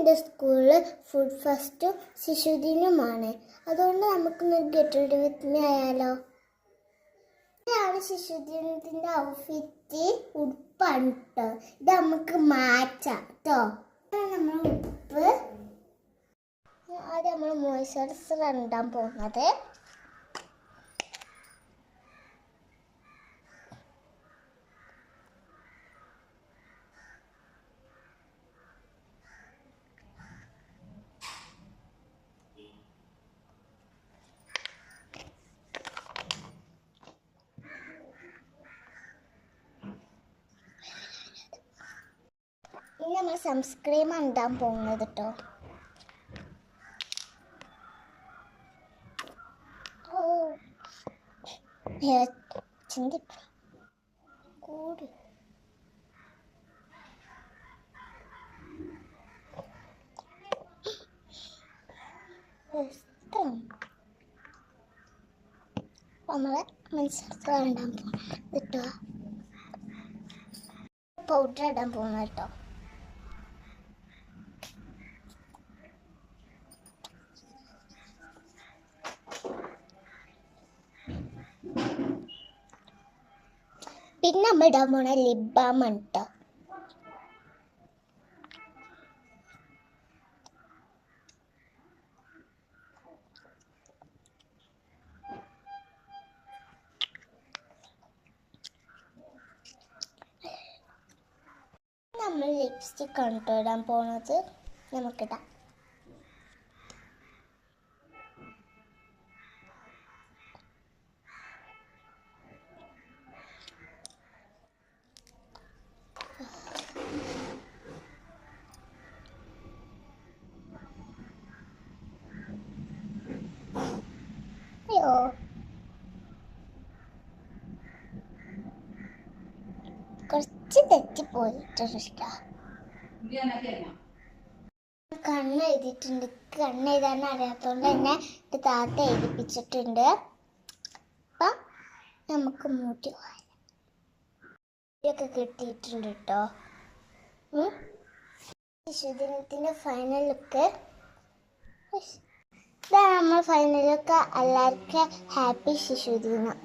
എൻ്റെ സ്കൂളിൽ ഫുഡ് ഫെസ്റ്റും ശിശുദിനവുമാണ്. അതുകൊണ്ട് നമുക്കൊന്ന് ഗെറ്റ് റെഡി വിത്ത് മീ ആയാലോ? ഇതാണ് ശിശുദിനത്തിൻ്റെ ഔട്ട്ഫിറ്റ്. ഉടുപ്പാണ് കേട്ടോ. ഇത് നമുക്ക് മാറ്റാം കേട്ടോ. നമ്മൾ ഉടുപ്പ് ആദ്യം നമ്മൾ മോയ്സ്ചറൈസർ ഇടാൻ പോകുന്നത്. ഇനി നമ്മൾ സൺസ്ക്രീമാണ് ഇടാൻ പോകുന്നത് കേട്ടോ. കൂട് നമ്മളെ മനസ്സിലാക്കാൻ ഇടാൻ പോകുന്നത് കേട്ടോ. പൗഡർ ഇടാൻ പോകുന്നത് കേട്ടോ. പിന്നെ നമ്മൾ ഇടാൻ പോണ ലിപ് ബാം ആണ് കേട്ടോ. നമ്മൾ ലിപ്സ്റ്റിക് ആണ് കേട്ടോ ഇടാൻ പോണത്. നമുക്കിടാം. അയ്യോ, കുറച്ച് തെറ്റിപ്പോയിട്ടില്ല. കണ്ണ് എഴുതിയിട്ടുണ്ട്. കണ്ണ് എഴുതാൻ അറിയാത്തതുകൊണ്ട് തന്നെ എൻ്റെ താത്ത എഴുതിപ്പിച്ചിട്ടുണ്ട്. അപ്പം നമുക്ക് മൂട്ടി ഒക്കെ കിട്ടിയിട്ടുണ്ട് കേട്ടോ. ശിശുദിനത്തിൻ്റെ ഫൈനൽ ലുക്ക് ഇതാണ്. നമ്മൾ ഫൈനൽ ലുക്ക്. എല്ലാവർക്കും ഹാപ്പി ശിശുദിനം.